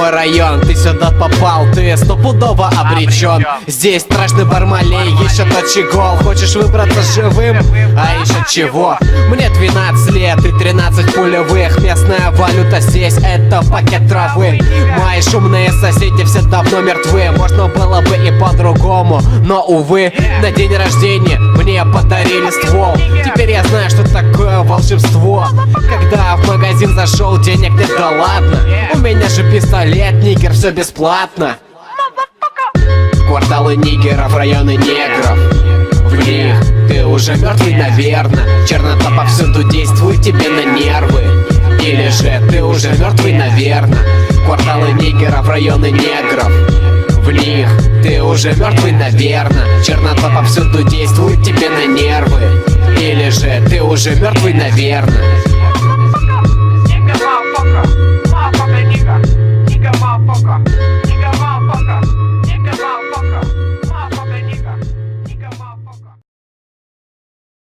мой район, ты сюда попал, ты стопудово обречен. Здесь страшный Бармалей, ищет очагов. Хочешь выбраться живым, а ищет чего? Мне 12 лет и 13 пулевых. Местная валюта здесь — это пакет травы. Мои шумные соседи все давно мертвы. Можно было бы и по-другому, но, увы, на день рождения мне подарили ствол. Теперь я знаю, что такое волшебство. Когда в магазин зашел, денег нет, да ладно. У меня же пистолет, нигер, все бесплатно. Кварталы нигеров, районы негров. В них ты уже мертвый, наверно. Чернота повсюду действует тебе на нервы. Или же ты уже мертвый, наверно. Кварталы нигеров, районы негров. В них ты уже мертвый, наверно. Чернота повсюду действует тебе на нервы. Или же ты уже мертвый, наверно.